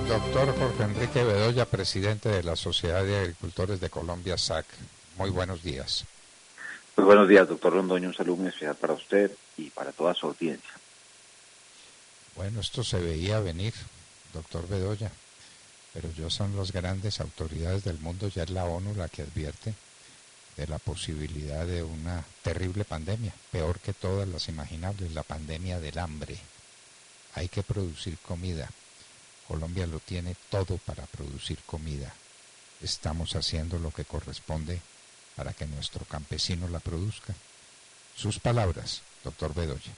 Doctor Jorge Enrique Bedoya, presidente de la Sociedad de Agricultores de Colombia, SAC. Muy buenos días. Muy buenos días, doctor Londoño. Un saludo muy especial para usted y para toda su audiencia. Bueno, esto se veía venir, doctor Bedoya, pero ya son las grandes autoridades del mundo, ya es la ONU la que advierte de la posibilidad de una terrible pandemia, peor que todas las imaginables, la pandemia del hambre. Hay que producir comida. Colombia lo tiene todo para producir comida. Estamos haciendo lo que corresponde para que nuestro campesino la produzca. Sus palabras, doctor Bedoya.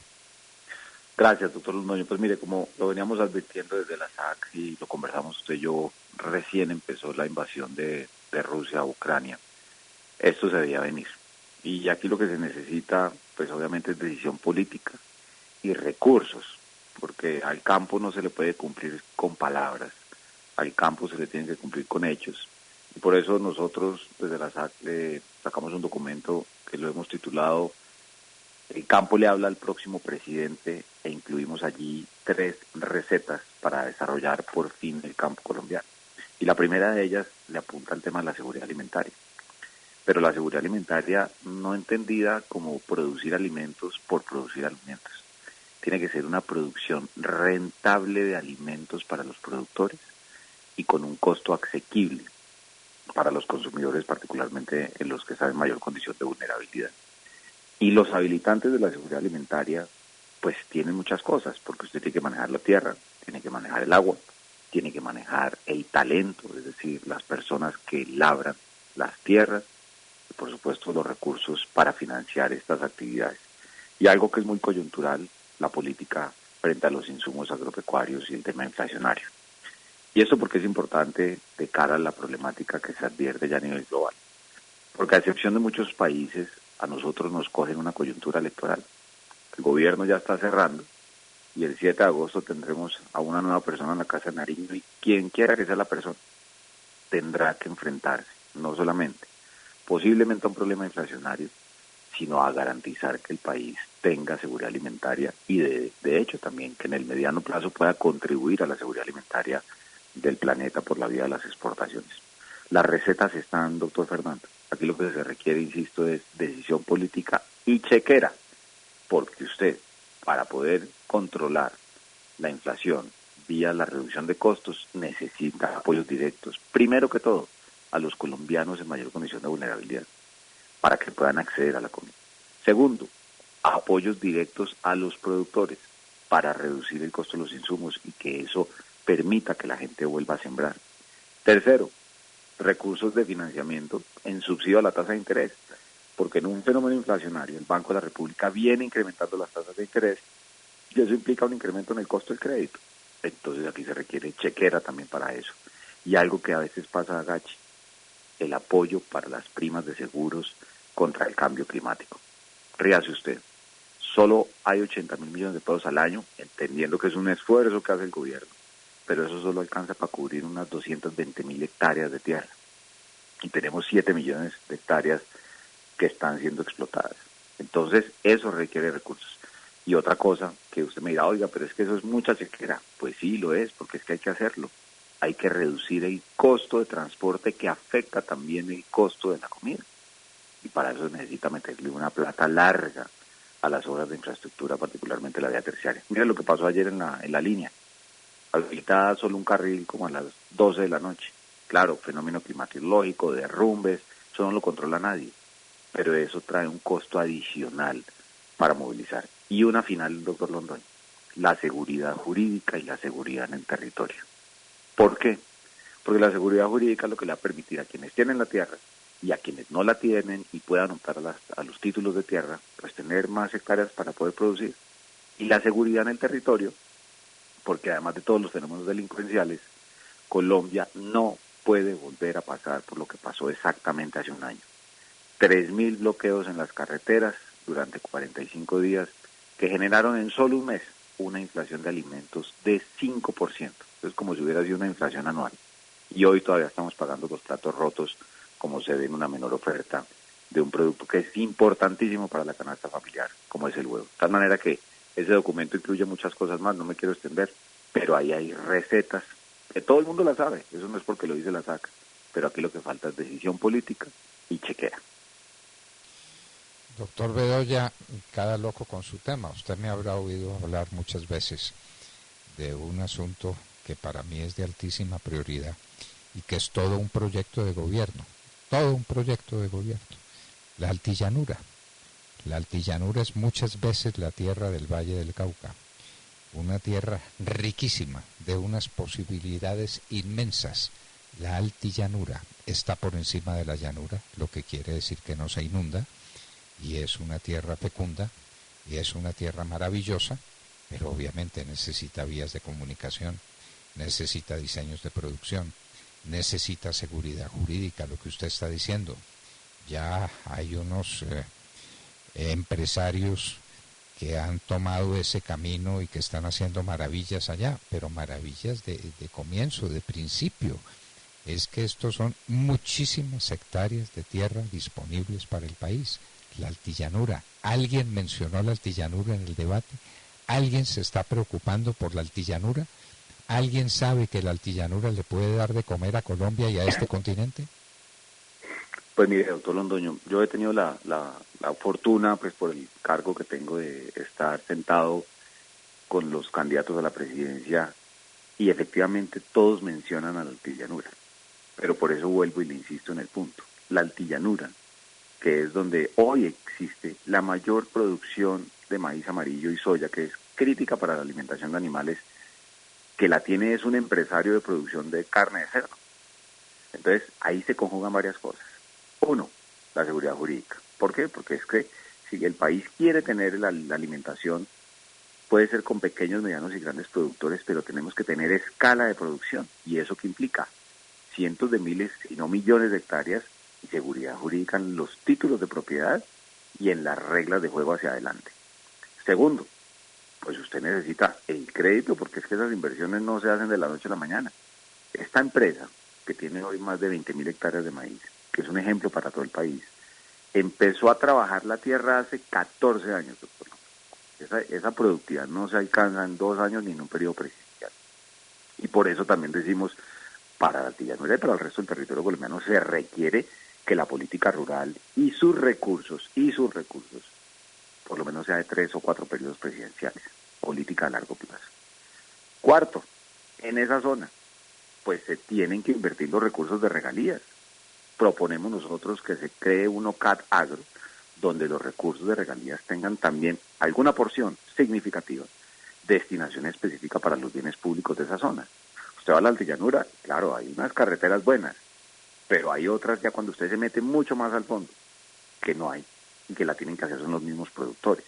Gracias, doctor Londoño. Pues mire, como lo veníamos advirtiendo desde la SAC y lo conversamos usted y yo, recién empezó la invasión de Rusia a Ucrania. Esto se debía venir. Y aquí lo que se necesita, pues obviamente es decisión política y recursos, porque al campo no se le puede cumplir con palabras, al campo se le tiene que cumplir con hechos. Y por eso nosotros desde la SAC sacamos un documento que lo hemos titulado El campo le habla al próximo presidente e incluimos allí 3 recetas para desarrollar por fin el campo colombiano. Y la primera de ellas le apunta al tema de la seguridad alimentaria. Pero la seguridad alimentaria no entendida como producir alimentos por producir alimentos. Tiene que ser una producción rentable de alimentos para los productores y con un costo asequible para los consumidores, particularmente en los que están en mayor condición de vulnerabilidad. Y los habilitantes de la seguridad alimentaria, pues tienen muchas cosas, porque usted tiene que manejar la tierra, tiene que manejar el agua, tiene que manejar el talento, es decir, las personas que labran las tierras, y por supuesto los recursos para financiar estas actividades. Y algo que es muy coyuntural, la política frente a los insumos agropecuarios y el tema inflacionario. Y esto porque es importante de cara a la problemática que se advierte ya a nivel global. Porque a excepción de muchos países, a nosotros nos coge una coyuntura electoral. El gobierno ya está cerrando y el 7 de agosto tendremos a una nueva persona en la Casa de Nariño y quien quiera que sea la persona tendrá que enfrentarse, no solamente posiblemente a un problema inflacionario, sino a garantizar que el país tenga seguridad alimentaria y de hecho también que en el mediano plazo pueda contribuir a la seguridad alimentaria del planeta por la vía de las exportaciones. Las recetas están, doctor Fernando. Aquí lo que se requiere, insisto, es decisión política y chequera, porque usted, para poder controlar la inflación vía la reducción de costos, necesita apoyos directos, primero que todo, a los colombianos en mayor condición de vulnerabilidad, para que puedan acceder a la comida. Segundo, apoyos directos a los productores, para reducir el costo de los insumos y que eso permita que la gente vuelva a sembrar. Tercero, recursos de financiamiento en subsidio a la tasa de interés, porque en un fenómeno inflacionario el Banco de la República viene incrementando las tasas de interés y eso implica un incremento en el costo del crédito. Entonces aquí se requiere chequera también para eso. Y algo que a veces pasa, Gachi, el apoyo para las primas de seguros contra el cambio climático. Ríase usted, solo hay 80.000 millones de pesos al año, entendiendo que es un esfuerzo que hace el gobierno, pero eso solo alcanza para cubrir unas 220.000 hectáreas de tierra. Y tenemos 7 millones de hectáreas que están siendo explotadas. Entonces, eso requiere recursos. Y otra cosa que usted me dirá, oiga, pero es que eso es mucha chequera. Pues sí, lo es, porque es que hay que hacerlo. Hay que reducir el costo de transporte que afecta también el costo de la comida. Y para eso necesita meterle una plata larga a las obras de infraestructura, particularmente la vía terciaria. Mira lo que pasó ayer en la línea. Ahorita solo un carril como a las 12 de la noche. Claro, fenómeno climatológico, derrumbes, eso no lo controla nadie. Pero eso trae un costo adicional para movilizar. Y una final, doctor Londoño, la seguridad jurídica y la seguridad en el territorio. ¿Por qué? Porque la seguridad jurídica es lo que le va a permitir a quienes tienen la tierra y a quienes no la tienen y puedan optar a los títulos de tierra, pues tener más hectáreas para poder producir. Y la seguridad en el territorio, porque además de todos los fenómenos delincuenciales, Colombia no puede volver a pasar por lo que pasó exactamente hace un año. 3.000 bloqueos en las carreteras durante 45 días que generaron en solo un mes una inflación de alimentos de 5%. Es como si hubiera sido una inflación anual. Y hoy todavía estamos pagando los platos rotos como se ve en una menor oferta de un producto que es importantísimo para la canasta familiar, como es el huevo. De tal manera que ese documento incluye muchas cosas más, no me quiero extender, pero ahí hay recetas que todo el mundo la sabe, eso no es porque lo dice la SAC, pero aquí lo que falta es decisión política y chequera. Doctor Bedoya, cada loco con su tema. Usted me habrá oído hablar muchas veces de un asunto que para mí es de altísima prioridad y que es todo un proyecto de gobierno, todo un proyecto de gobierno. La altillanura. La altillanura es muchas veces la tierra del Valle del Cauca, una tierra riquísima, de unas posibilidades inmensas. La altillanura está por encima de la llanura, lo que quiere decir que no se inunda, y es una tierra fecunda, y es una tierra maravillosa, pero obviamente necesita vías de comunicación, necesita diseños de producción, necesita seguridad jurídica, lo que usted está diciendo. Ya hay unos empresarios que han tomado ese camino y que están haciendo maravillas allá, pero maravillas de comienzo, de principio. Es que estos son muchísimas hectáreas de tierra disponibles para el país. La altillanura. ¿Alguien mencionó la altillanura en el debate? ¿Alguien se está preocupando por la altillanura? ¿Alguien sabe que la altillanura le puede dar de comer a Colombia y a este continente? Pues mire, doctor Londoño, yo he tenido la fortuna, pues por el cargo que tengo de estar sentado con los candidatos a la presidencia y efectivamente todos mencionan a la altillanura, pero por eso vuelvo y le insisto en el punto. La altillanura, que es donde hoy existe la mayor producción de maíz amarillo y soya, que es crítica para la alimentación de animales, que la tiene es un empresario de producción de carne de cerdo. Entonces, ahí se conjugan varias cosas. Uno, la seguridad jurídica. ¿Por qué? Porque es que si el país quiere tener la alimentación, puede ser con pequeños, medianos y grandes productores, pero tenemos que tener escala de producción. ¿Y eso qué implica? Cientos de miles, si no millones de hectáreas, y seguridad jurídica en los títulos de propiedad y en las reglas de juego hacia adelante. Segundo, pues usted necesita el crédito, porque es que esas inversiones no se hacen de la noche a la mañana. Esta empresa, que tiene hoy más de 20.000 hectáreas de maíz, que es un ejemplo para todo el país, empezó a trabajar la tierra hace 14 años, doctor. Esa productividad no se alcanza en 2 años ni en un periodo presidencial. Y por eso también decimos, para la altillanura y para el resto del territorio colombiano se requiere que la política rural y sus recursos, por lo menos sea de 3 o 4 periodos presidenciales, política a largo plazo. Cuarto, en esa zona, pues se tienen que invertir los recursos de regalías. Proponemos nosotros que se cree un OCAT agro, donde los recursos de regalías tengan también alguna porción significativa, destinación específica para los bienes públicos de esa zona. Usted va a la altillanura, claro, hay unas carreteras buenas, pero hay otras ya cuando usted se mete mucho más al fondo, que no hay, y que la tienen que hacer son los mismos productores.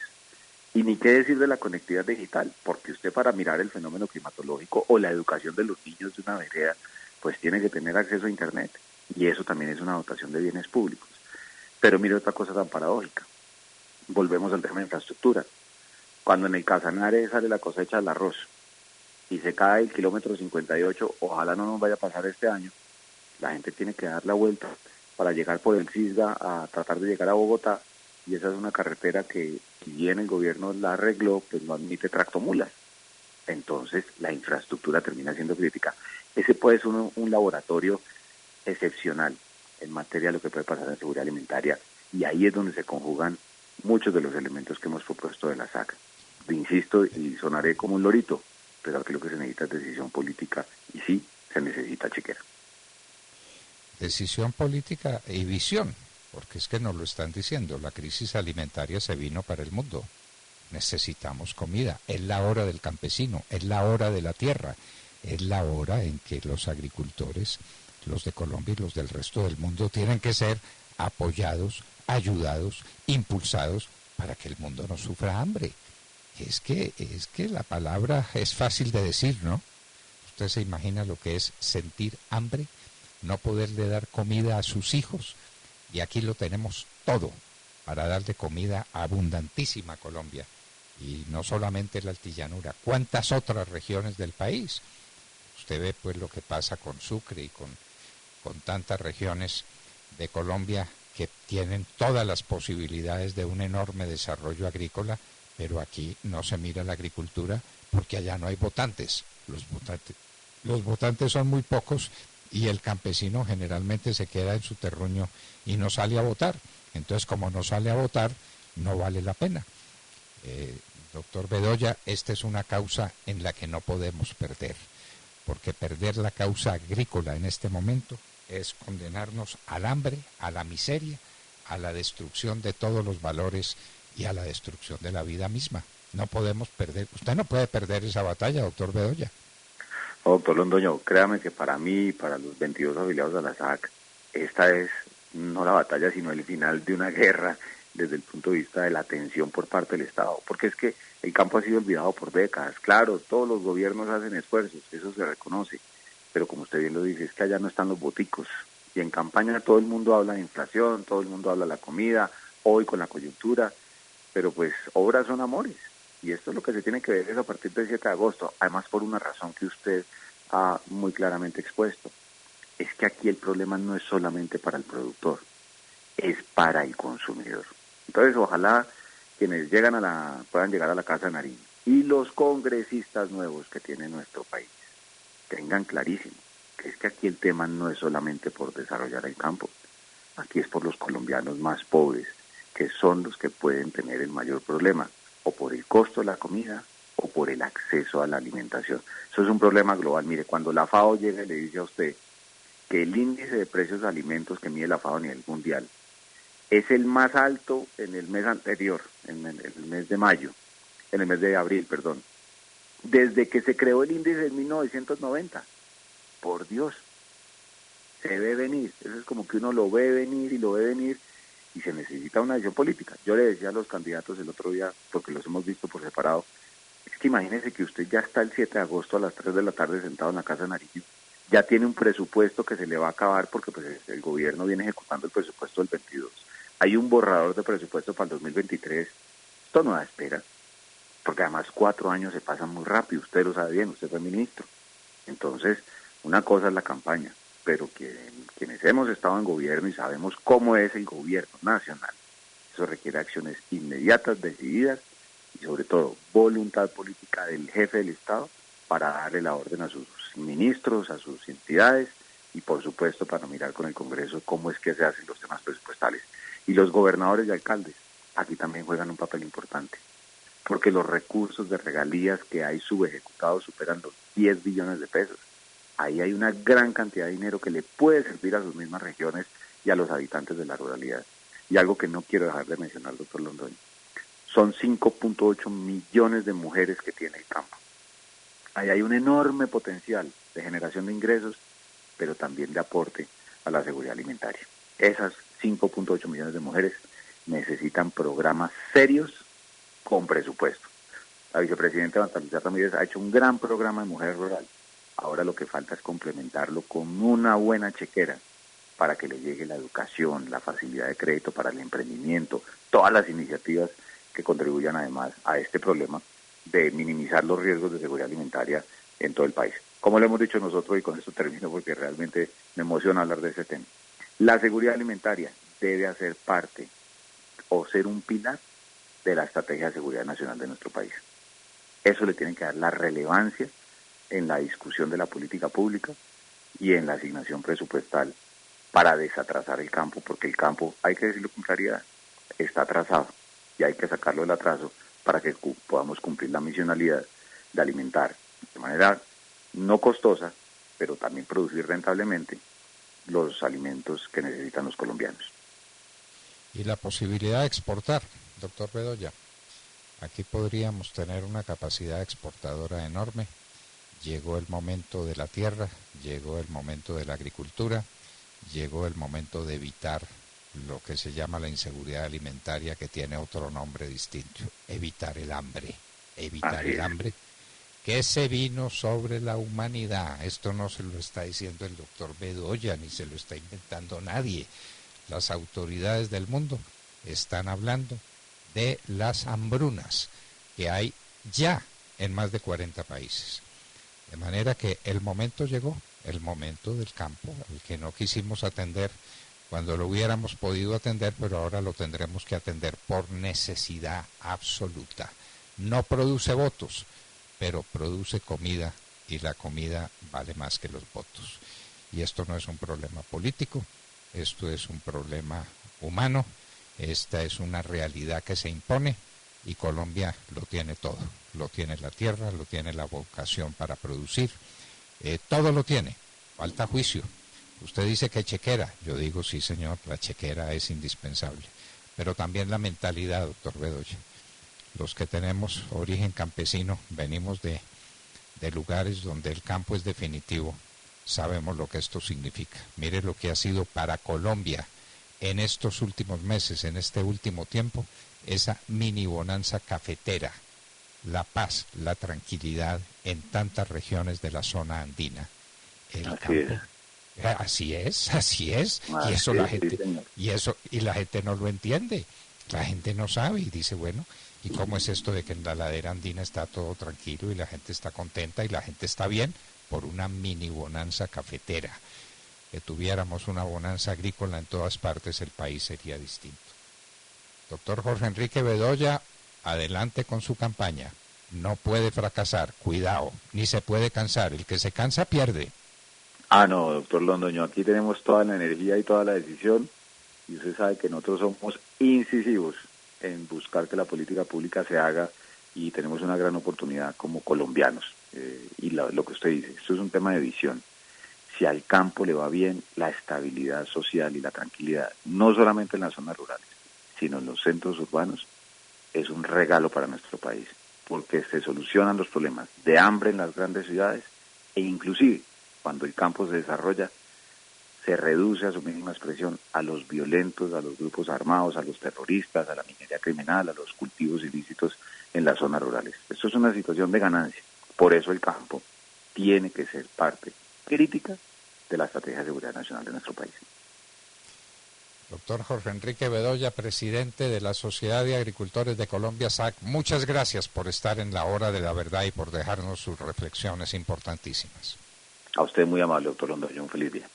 Y ni qué decir de la conectividad digital, porque usted para mirar el fenómeno climatológico o la educación de los niños de una vereda, pues tiene que tener acceso a Internet, y eso también es una dotación de bienes públicos. Pero mire otra cosa tan paradójica, volvemos al tema de infraestructura. Cuando en el Casanare sale la cosecha del arroz, y se cae el kilómetro 58, ojalá no nos vaya a pasar este año, la gente tiene que dar la vuelta para llegar por el Cisga a tratar de llegar a Bogotá, y esa es una carretera que, si bien el gobierno la arregló, pues no admite tractomulas. Entonces la infraestructura termina siendo crítica. Ese puede ser un laboratorio excepcional en materia de lo que puede pasar en seguridad alimentaria, y ahí es donde se conjugan muchos de los elementos que hemos propuesto de la SAC. Insisto, y sonaré como un lorito, pero aquí lo que se necesita es decisión política, y sí, se necesita chequera. Decisión política y visión, porque es que nos lo están diciendo, la crisis alimentaria se vino para el mundo. Necesitamos comida, es la hora del campesino, es la hora de la tierra, es la hora en que los agricultores, los de Colombia y los del resto del mundo, tienen que ser apoyados, ayudados, impulsados para que el mundo no sufra hambre. Es que la palabra es fácil de decir, ¿no? Usted se imagina lo que es sentir hambre, no poderle dar comida a sus hijos, y aquí lo tenemos todo para darle comida abundantísima a Colombia. Y no solamente la altillanura, ¿cuántas otras regiones del país? Usted ve pues lo que pasa con Sucre y con tantas regiones de Colombia que tienen todas las posibilidades de un enorme desarrollo agrícola, pero aquí no se mira la agricultura porque allá no hay votantes. los votantes son muy pocos y el campesino generalmente se queda en su terruño y no sale a votar. Entonces, como no sale a votar, no vale la pena. Doctor Bedoya, esta es una causa en la que no podemos perder, porque perder la causa agrícola en este momento es condenarnos al hambre, a la miseria, a la destrucción de todos los valores y a la destrucción de la vida misma. No podemos perder, usted no puede perder esa batalla, doctor Bedoya. Doctor Londoño, créame que para mí, para los 22 afiliados a la SAC, esta es no la batalla, sino el final de una guerra desde el punto de vista de la atención por parte del Estado, porque es que el campo ha sido olvidado por décadas. Claro, todos los gobiernos hacen esfuerzos, eso se reconoce, pero como usted bien lo dice, es que allá no están los boticos, y en campaña todo el mundo habla de inflación, todo el mundo habla de la comida, hoy con la coyuntura, pero pues obras son amores, y esto es lo que se tiene que ver es a partir del 7 de agosto, además por una razón que usted ha muy claramente expuesto, es que aquí el problema no es solamente para el productor, es para el consumidor. Entonces, ojalá quienes puedan llegar a la Casa de Nariño y los congresistas nuevos que tiene nuestro país tengan clarísimo que es que aquí el tema no es solamente por desarrollar el campo, aquí es por los colombianos más pobres, que son los que pueden tener el mayor problema, o por el costo de la comida, o por el acceso a la alimentación. Eso es un problema global. Mire, cuando la FAO llega y le dice a usted que el índice de precios de alimentos que mide la FAO a nivel mundial es el más alto en el mes anterior, en el mes de mayo, en el mes de abril, perdón, desde que se creó el índice en 1990. Por Dios, se ve venir. Eso es como que uno lo ve venir y lo ve venir y se necesita una decisión política. Yo le decía a los candidatos el otro día, porque los hemos visto por separado, es que imagínese que usted ya está el 7 de agosto a las 3 de la tarde sentado en la Casa de Nariño, ya tiene un presupuesto que se le va a acabar porque pues el gobierno viene ejecutando el presupuesto del 22. Hay un borrador de presupuesto para el 2023. Esto no da espera, porque además 4 años se pasan muy rápido, usted lo sabe bien, usted fue ministro. Entonces, una cosa es la campaña, pero quienes hemos estado en gobierno y sabemos cómo es el gobierno nacional, eso requiere acciones inmediatas, decididas y sobre todo voluntad política del jefe del Estado para darle la orden a sus ministros, a sus entidades y por supuesto para mirar con el Congreso cómo es que se hacen los temas presupuestales. Y los gobernadores y alcaldes aquí también juegan un papel importante, porque los recursos de regalías que hay subejecutados superan los 10 billones de pesos. Ahí hay una gran cantidad de dinero que le puede servir a sus mismas regiones y a los habitantes de la ruralidad. Y algo que no quiero dejar de mencionar, doctor Londoño, son 5.8 millones de mujeres que tiene el campo. Ahí hay un enorme potencial de generación de ingresos, pero también de aporte a la seguridad alimentaria. Esas 5.8 millones de mujeres necesitan programas serios con presupuesto. La vicepresidenta Marta Ramírez ha hecho un gran programa de mujer rural. Ahora lo que falta es complementarlo con una buena chequera para que le llegue la educación, la facilidad de crédito para el emprendimiento, todas las iniciativas que contribuyan además a este problema de minimizar los riesgos de seguridad alimentaria en todo el país. Como lo hemos dicho nosotros, y con esto termino porque realmente me emociona hablar de ese tema, la seguridad alimentaria debe hacer parte o ser un pilar de la estrategia de seguridad nacional de nuestro país. Eso le tiene que dar la relevancia en la discusión de la política pública y en la asignación presupuestal para desatrasar el campo, porque el campo, hay que decirlo con claridad, está atrasado y hay que sacarlo del atraso para que podamos cumplir la misionalidad de alimentar de manera no costosa, pero también producir rentablemente los alimentos que necesitan los colombianos. Y la posibilidad de exportar, doctor Bedoya. Aquí podríamos tener una capacidad exportadora enorme. Llegó el momento de la tierra, llegó el momento de la agricultura, llegó el momento de evitar lo que se llama la inseguridad alimentaria, que tiene otro nombre distinto, evitar el hambre, que se vino sobre la humanidad. Esto no se lo está diciendo el doctor Bedoya, ni se lo está inventando nadie. Las autoridades del mundo están hablando de las hambrunas que hay ya en más de 40 países. De manera que el momento llegó, el momento del campo, el que no quisimos atender cuando lo hubiéramos podido atender, pero ahora lo tendremos que atender por necesidad absoluta. No produce votos, pero produce comida y la comida vale más que los votos. Y esto no es un problema político, esto es un problema humano, esta es una realidad que se impone y Colombia lo tiene todo. Lo tiene la tierra, lo tiene la vocación para producir, todo lo tiene, falta juicio. Usted dice que chequera, yo digo sí señor, la chequera es indispensable, pero también la mentalidad, doctor Bedoya. Los que tenemos origen campesino, venimos de lugares donde el campo es definitivo, sabemos lo que esto significa. Mire lo que ha sido para Colombia en estos últimos meses, en este último tiempo, esa mini bonanza cafetera, la paz, la tranquilidad en tantas regiones de la zona andina. El campo. Así es, y eso la gente, y la gente no lo entiende, la gente no sabe y dice, bueno, ¿y cómo es esto de que en la ladera andina está todo tranquilo y la gente está contenta y la gente está bien? Por una mini bonanza cafetera. Que tuviéramos una bonanza agrícola en todas partes, el país sería distinto. Doctor Jorge Enrique Bedoya, adelante con su campaña. No puede fracasar, cuidado, ni se puede cansar. El que se cansa pierde. No, doctor Londoño, aquí tenemos toda la energía y toda la decisión, y usted sabe que nosotros somos incisivos en buscar que la política pública se haga, y tenemos una gran oportunidad como colombianos. Y lo que usted dice, esto es un tema de visión. Si al campo le va bien, la estabilidad social y la tranquilidad, no solamente en las zonas rurales, sino en los centros urbanos, es un regalo para nuestro país, porque se solucionan los problemas de hambre en las grandes ciudades, e inclusive cuando el campo se desarrolla, se reduce a su mínima expresión a los violentos, a los grupos armados, a los terroristas, a la minería criminal, a los cultivos ilícitos en las zonas rurales. Esto es una situación de ganancia. Por eso el campo tiene que ser parte crítica de la estrategia de seguridad nacional de nuestro país. Doctor Jorge Enrique Bedoya, presidente de la Sociedad de Agricultores de Colombia, SAC, muchas gracias por estar en la hora de la verdad y por dejarnos sus reflexiones importantísimas. A usted muy amable, doctor Londoño, un feliz día.